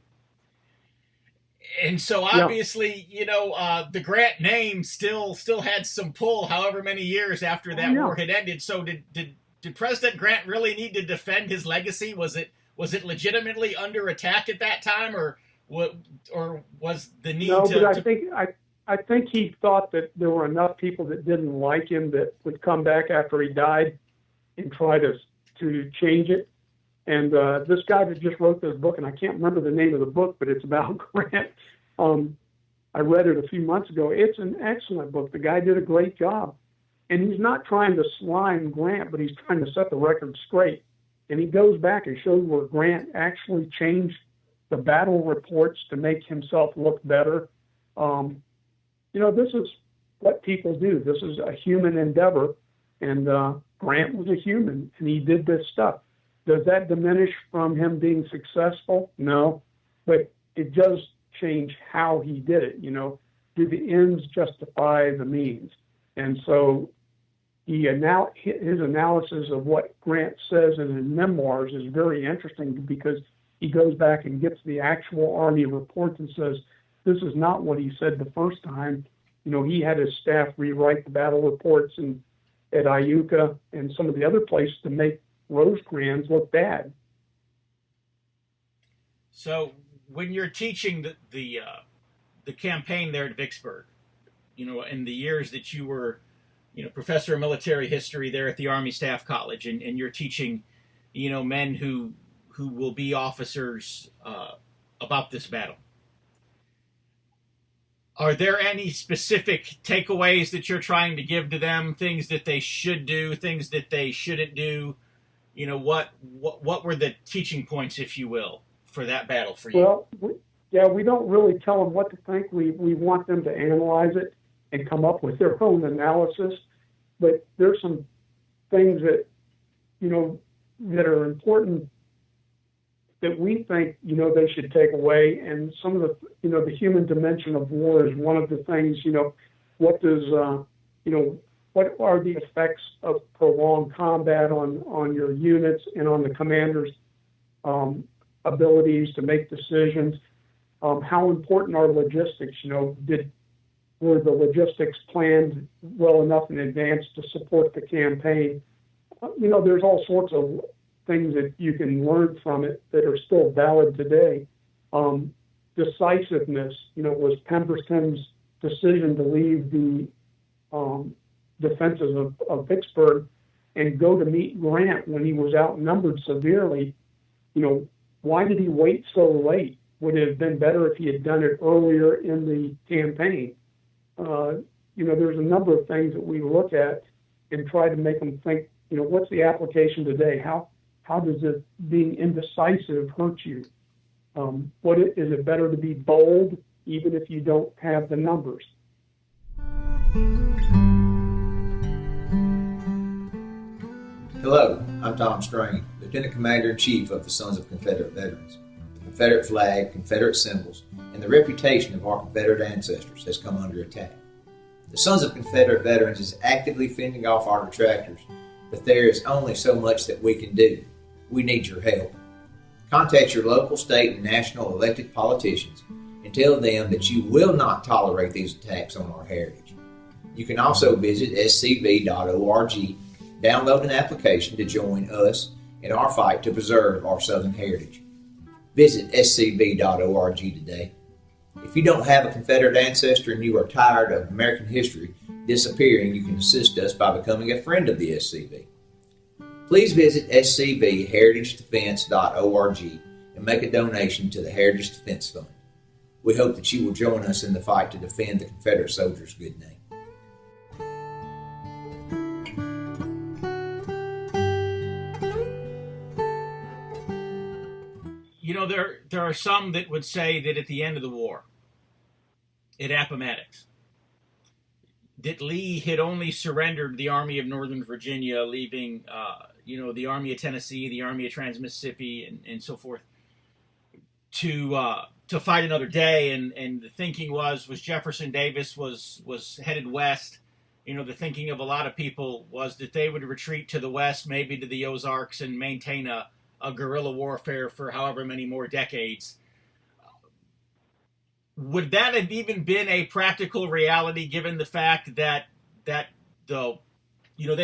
And so obviously, you know, the Grant name still had some pull however many years after that war had ended. So did President Grant really need to defend his legacy? Was it legitimately under attack at that time, or was the need No, to... but I think he thought that there were enough people that didn't like him that would come back after he died and try to change it. And this guy that just wrote this book, and I can't remember the name of the book, but it's about Grant. I read it a few months ago. It's an excellent book. The guy did a great job. And he's not trying to slime Grant, but he's trying to set the record straight. And he goes back and shows where Grant actually changed the battle reports to make himself look better. You know, this is what people do. This is a human endeavor. And Grant was a human, and he did this stuff. Does that diminish from him being successful? No, but it does change how he did it. You know, do the ends justify the means? And so his analysis of what Grant says in his memoirs is very interesting because he goes back and gets the actual Army reports and says, this is not what he said the first time. You know, he had his staff rewrite the battle reports at Iuka and some of the other places to make Rosecrans look bad. So when you're teaching the campaign there at Vicksburg, you know, in the years that you were, you know, professor of military history there at the Army Staff College, and you're teaching, you know, men who will be officers about this battle, are there any specific takeaways that you're trying to give to them, things that they should do, things that they shouldn't do? You know, what were the teaching points, if you will, for that battle for you? Well, we don't really tell them what to think. We want them to analyze it and come up with their own analysis. But there's some things that, you know, that are important that we think, you know, they should take away. And some of the, you know, the human dimension of war is one of the things. You know, what are the effects of prolonged combat on your units and on the commander's abilities to make decisions? How important are logistics? You know, were the logistics planned well enough in advance to support the campaign? You know, there's all sorts of things that you can learn from it that are still valid today. Decisiveness, you know, was Pemberton's decision to leave the defenses of Vicksburg and go to meet Grant when he was outnumbered severely. You know, why did he wait so late? Would it have been better if he had done it earlier in the campaign? You know, there's a number of things that we look at and try to make them think, you know, what's the application today? How does being indecisive hurt you? Is it better to be bold even if you don't have the numbers. Hello, I'm Tom Strain, Lieutenant Commander-in-Chief of the Sons of Confederate Veterans. The Confederate flag, Confederate symbols, and the reputation of our Confederate ancestors has come under attack. The Sons of Confederate Veterans is actively fending off our detractors, but there is only so much that we can do. We need your help. Contact your local, state, and national elected politicians and tell them that you will not tolerate these attacks on our heritage. You can also visit scv.org, download an application to join us in our fight to preserve our Southern heritage. Visit scv.org today. If you don't have a Confederate ancestor and you are tired of American history disappearing, you can assist us by becoming a friend of the SCV. Please visit scvheritagedefense.org and make a donation to the Heritage Defense Fund. We hope that you will join us in the fight to defend the Confederate soldiers' good name. You know, there are some that would say that at the end of the war, at Appomattox, that Lee had only surrendered the Army of Northern Virginia, leaving, the Army of Tennessee, the Army of Trans-Mississippi, and so forth, to fight another day. And the thinking was Jefferson Davis was headed west. You know, the thinking of a lot of people was that they would retreat to the west, maybe to the Ozarks, and maintain a guerrilla warfare for however many more decades. Would that have even been a practical reality, given the fact that they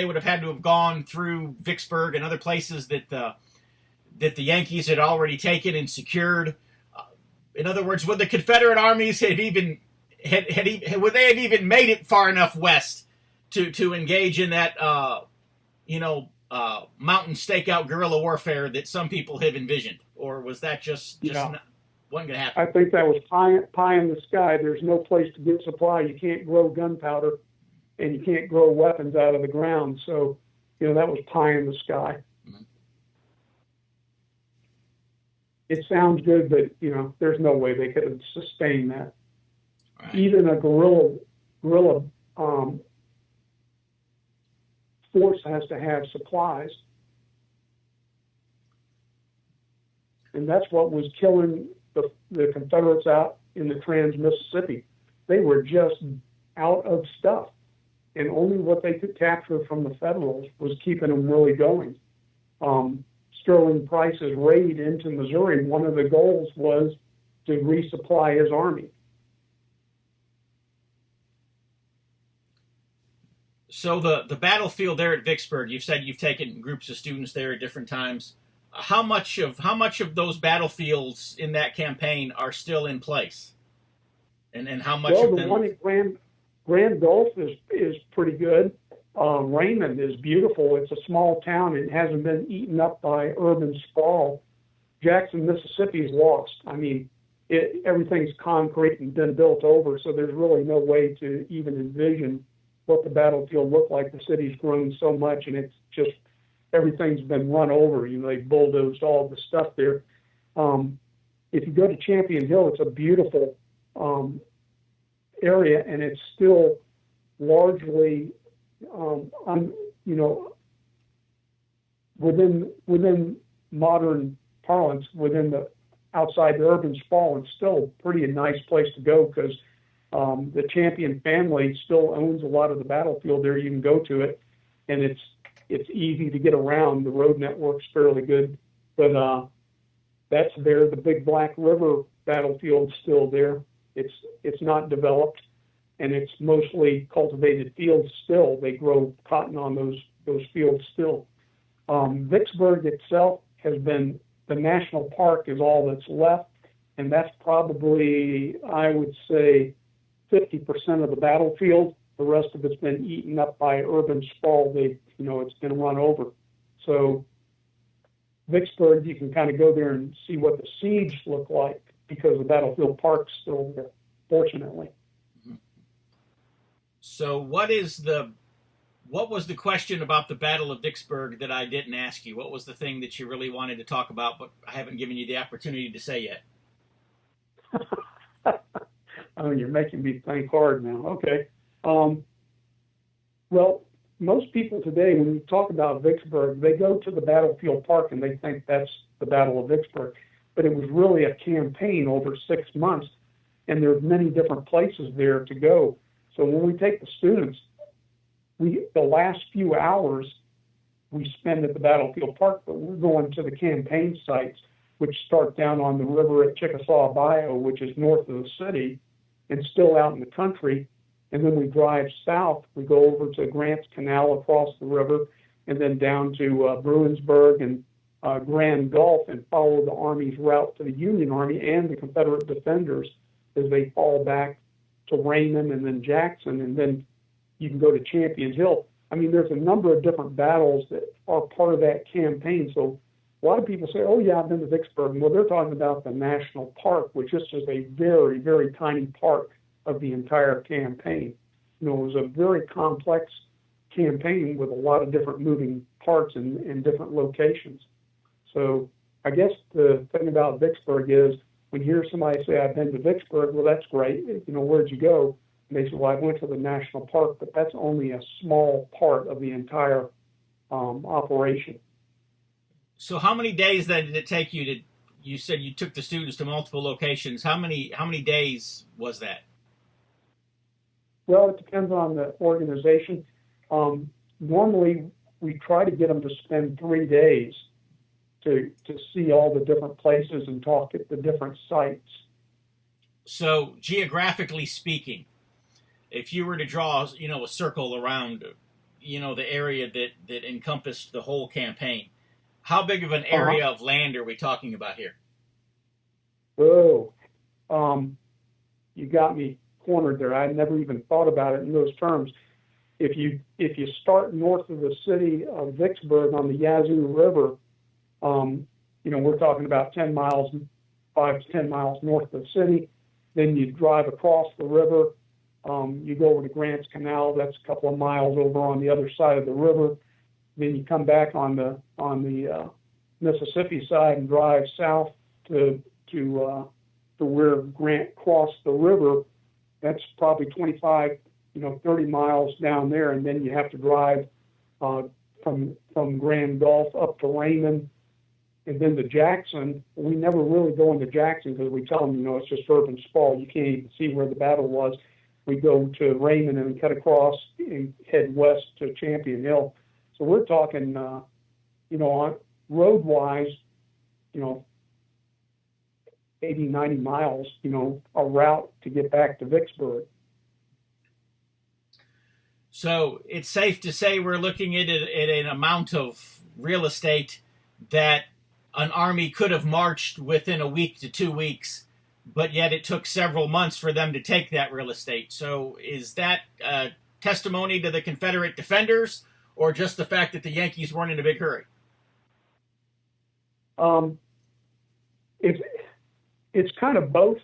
would have had to have gone through Vicksburg and other places that the Yankees had already taken and secured? In other words, would the Confederate armies have even would they have even made it far enough west to engage in that mountain stakeout guerrilla warfare that some people have envisioned, or was that just not, wasn't going to happen? I think that was pie in the sky. There's no place to get supply. You can't grow gunpowder, and you can't grow weapons out of the ground. So, that was pie in the sky. Mm-hmm. It sounds good, but there's no way they could have sustained that. Right. Even a guerrilla force has to have supplies. And that's what was killing the Confederates out in the Trans-Mississippi. They were just out of stuff. And only what they could capture from the Federals was keeping them really going. Sterling Price's raid into Missouri, one of the goals was to resupply his army. So the battlefield there at Vicksburg, you've said you've taken groups of students there at different times. How much of those battlefields in that campaign are still in place? And how much of them? The one at Grand Gulf is pretty good. Raymond is beautiful. It's a small town. It hasn't been eaten up by urban sprawl. Jackson, Mississippi is lost. I mean, everything's concrete and been built over, so there's really no way to even envision what the battlefield looked like. The city's grown so much, and it's just everything's been run over. They bulldozed all the stuff there. If you go to Champion Hill, it's a beautiful area, and it's still largely, within modern parlance, outside the urban sprawl, it's still a pretty nice place to go because the Champion family still owns a lot of the battlefield there. You can go to it, and it's easy to get around. The road network's fairly good, but that's there. The Big Black River battlefield's still there. It's not developed, and it's mostly cultivated fields still. They grow cotton on those fields still. Vicksburg itself has been, the national park is all that's left, and that's probably, I would say, 50% of the battlefield. The rest of it's been eaten up by urban sprawl. It's been run over. So Vicksburg, you can kind of go there and see what the siege looked like because the battlefield park's still there, fortunately. So what was the question about the Battle of Vicksburg that I didn't ask you? What was the thing that you really wanted to talk about, but I haven't given you the opportunity to say yet? Oh, you're making me think hard now. Okay. Well, most people today, when you talk about Vicksburg, they go to the battlefield park and they think that's the Battle of Vicksburg. But it was really a campaign over 6 months, and there's many different places there to go. So when we take the students, the last few hours we spend at the battlefield park, but we're going to the campaign sites, which start down on the river at Chickasaw Bayou, which is north of the city and still out in the country. And then we drive south. We go over to Grant's Canal across the river, and then down to Bruinsburg and Grand Gulf, and follow the Army's route to the Union Army and the Confederate defenders as they fall back to Raymond and then Jackson, and then you can go to Champion Hill. I mean, there's a number of different battles that are part of that campaign. So a lot of people say, oh, yeah, I've been to Vicksburg. Well, they're talking about the national park, which is just a very, very tiny part of the entire campaign. You know, it was a very complex campaign with a lot of different moving parts and different locations. So I guess the thing about Vicksburg is when you hear somebody say, I've been to Vicksburg, well, that's great. You know, where'd you go? And they say, well, I went to the national park, but that's only a small part of the entire operation. So how many days then did it take you to, you said you took the students to multiple locations. How many days was that? Well, it depends on the organization. Normally, we try to get them to spend 3 days to see all the different places and talk at the different sites. So geographically speaking, if you were to draw, you know, a circle around, you know, the area that encompassed the whole campaign, how big of an area of land are we talking about here? Oh, you got me cornered there. I never even thought about it in those terms. If you start north of the city of Vicksburg on the Yazoo River, you know, we're talking about 5 to 10 miles north of the city. Then you drive across the river. You go over to Grant's Canal. That's a couple of miles over on the other side of the river. Then you come back on the Mississippi side and drive south to where Grant crossed the river. That's probably 25, 30 miles down there, and then you have to drive from Grand Gulf up to Raymond, and then to Jackson. We never really go into Jackson because we tell them, it's just urban sprawl. You can't even see where the battle was. We go to Raymond and cut across and head west to Champion Hill. So we're talking, on road-wise, 80, 90 miles, a route to get back to Vicksburg. So it's safe to say we're looking at an amount of real estate that an army could have marched within a week to 2 weeks, but yet it took several months for them to take that real estate. So is that testimony to the Confederate defenders, or just the fact that the Yankees weren't in a big hurry? It's kind of both.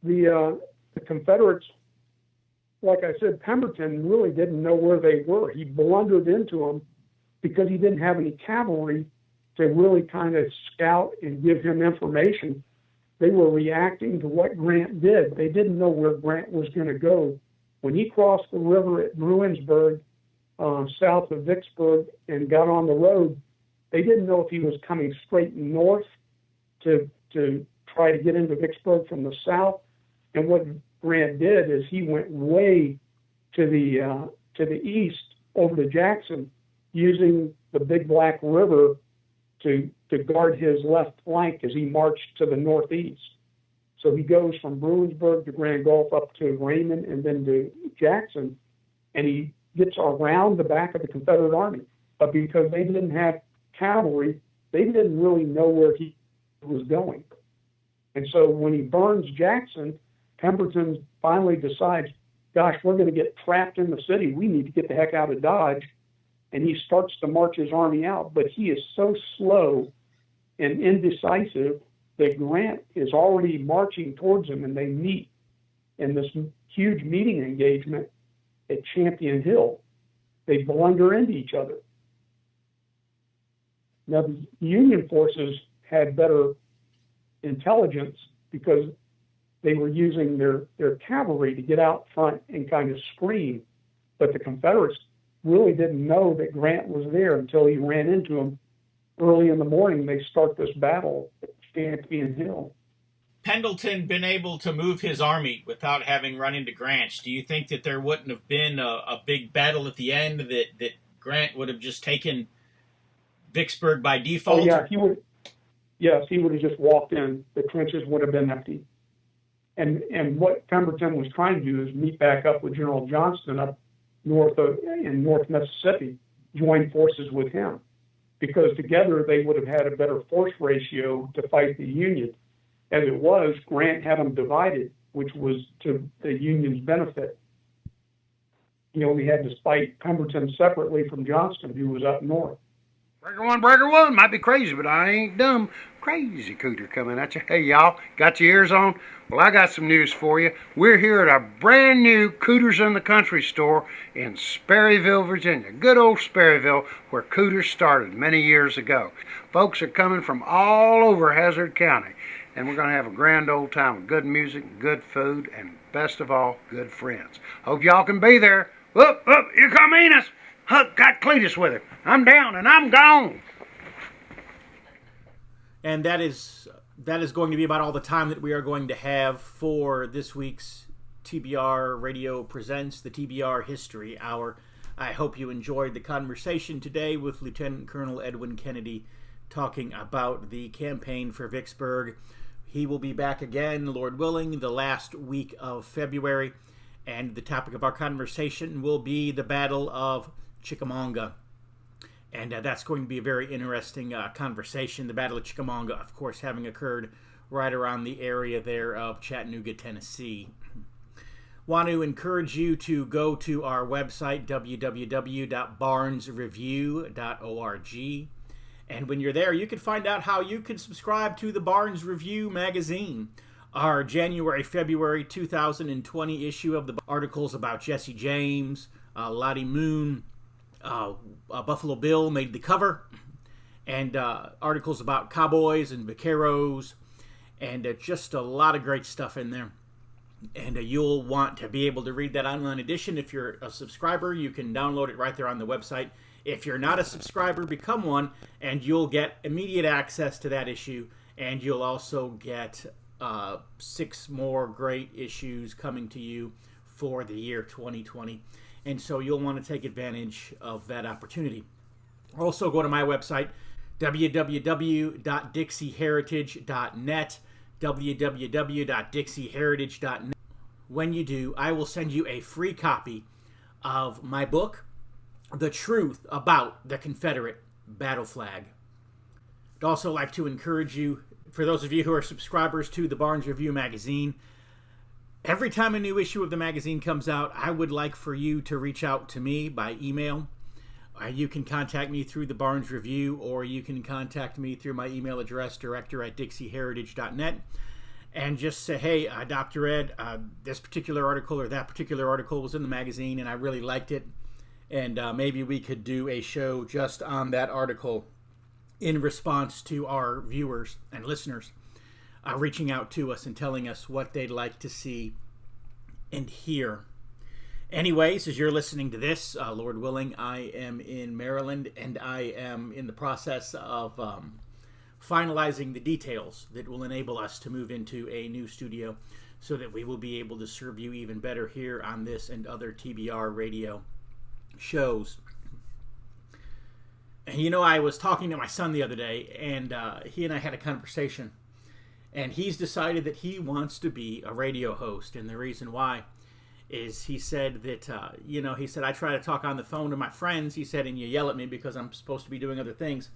The Confederates, like I said, Pemberton really didn't know where they were. He blundered into them because he didn't have any cavalry to really kind of scout and give him information. They were reacting to what Grant did. They didn't know where Grant was going to go. When he crossed the river at Bruinsburg, south of Vicksburg, and got on the road, they didn't know if he was coming straight north to try to get into Vicksburg from the south. And what Grant did is he went way to the east over to Jackson, using the Big Black River to guard his left flank as he marched to the northeast. So he goes from Bruinsburg to Grand Gulf up to Raymond and then to Jackson, and he gets around the back of the Confederate Army. But because they didn't have cavalry, they didn't really know where he was going. And so when he burns Jackson, Pemberton finally decides, gosh, we're going to get trapped in the city. We need to get the heck out of Dodge. And he starts to march his army out. But he is so slow and indecisive that Grant is already marching towards him, and they meet in this huge meeting engagement at Champion Hill. They blunder into each other. Now, the Union forces had better intelligence because they were using their cavalry to get out front and kind of screen. But the Confederates really didn't know that Grant was there until he ran into them early in the morning. They start this battle at Champion Hill. Pendleton been able to move his army without having run into Grant, do you think that there wouldn't have been a big battle at the end, that Grant would have just taken Vicksburg by default? Oh, yeah, he would. Yes, he would have just walked in. The trenches would have been empty. And what Pemberton was trying to do is meet back up with General Johnston up north in North Mississippi, join forces with him, because together they would have had a better force ratio to fight the Union. As it was, Grant had them divided, which was to the Union's benefit. He only had to fight Pemberton separately from Johnston, who was up north. Breaker one, might be crazy, but I ain't dumb. Crazy Cooter coming at you. Hey, y'all, got your ears on? Well, I got some news for you. We're here at our brand new Cooters in the Country store in Sperryville, Virginia. Good old Sperryville, where Cooters started many years ago. Folks are coming from all over Hazard County, and we're going to have a grand old time with good music, good food, and best of all, good friends. Hope y'all can be there. Whoop, whoop, here come Enos. Huck got Cletus with him. I'm down and I'm gone. And that is going to be about all the time that we are going to have for this week's TBR Radio Presents, the TBR History Hour. I hope you enjoyed the conversation today with Lieutenant Colonel Edwin Kennedy talking about the campaign for Vicksburg. He will be back again, Lord willing, the last week of February. And the topic of our conversation will be the Battle of Chickamauga. And that's going to be a very interesting conversation. The Battle of Chickamauga, of course, having occurred right around the area there of Chattanooga, Tennessee. Want to encourage you to go to our website, www.barnesreview.org. And when you're there, you can find out how you can subscribe to the Barnes Review magazine. Our January-February 2020 issue of the articles about Jesse James, Lottie Moon, Buffalo Bill made the cover, and articles about cowboys and vaqueros, and just a lot of great stuff in there. And you'll want to be able to read that online edition. If you're a subscriber, you can download it right there on the website. If you're not a subscriber, become one, and you'll get immediate access to that issue, and you'll also get 6 more great issues coming to you for the year 2020. And so you'll want to take advantage of that opportunity. Also, go to my website, www.dixieheritage.net, www.dixieheritage.net. When you do, I will send you a free copy of my book, The Truth About the Confederate Battle Flag. I'd also like to encourage you, for those of you who are subscribers to the Barnes Review magazine, every time a new issue of the magazine comes out, I would like for you to reach out to me by email. You can contact me through the Barnes Review, or you can contact me through my email address, director@dixieheritage.net, and just say, hey, Dr. Ed, this particular article or that particular article was in the magazine, and I really liked it, and maybe we could do a show just on that article in response to our viewers and listeners reaching out to us and telling us what they'd like to see and hear. Anyways, as you're listening to this, Lord willing, I am in Maryland, and I am in the process of finalizing the details that will enable us to move into a new studio so that we will be able to serve you even better here on this and other TBR radio shows. And you know, I was talking to my son the other day, and he and I had a conversation. And he's decided that he wants to be a radio host. And the reason why is he said that, he said, I try to talk on the phone to my friends. He said, and you yell at me because I'm supposed to be doing other things.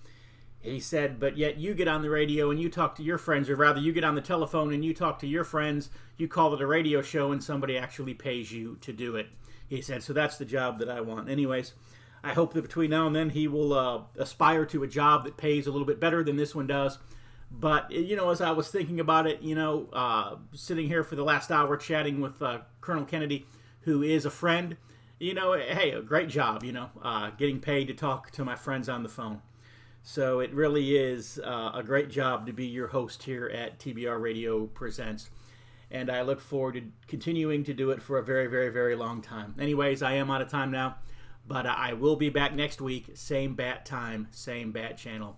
He said, but yet you get on the radio and you talk to your friends, or rather you get on the telephone and you talk to your friends. You call it a radio show and somebody actually pays you to do it. He said, so that's the job that I want. Anyways, I hope that between now and then he will aspire to a job that pays a little bit better than this one does. But, as I was thinking about it, sitting here for the last hour chatting with Colonel Kennedy, who is a friend, hey, a great job, getting paid to talk to my friends on the phone. So it really is a great job to be your host here at TBR Radio Presents. and I look forward to continuing to do it for a very, very, very long time. Anyways, I am out of time now, but I will be back next week, same bat time, same bat channel.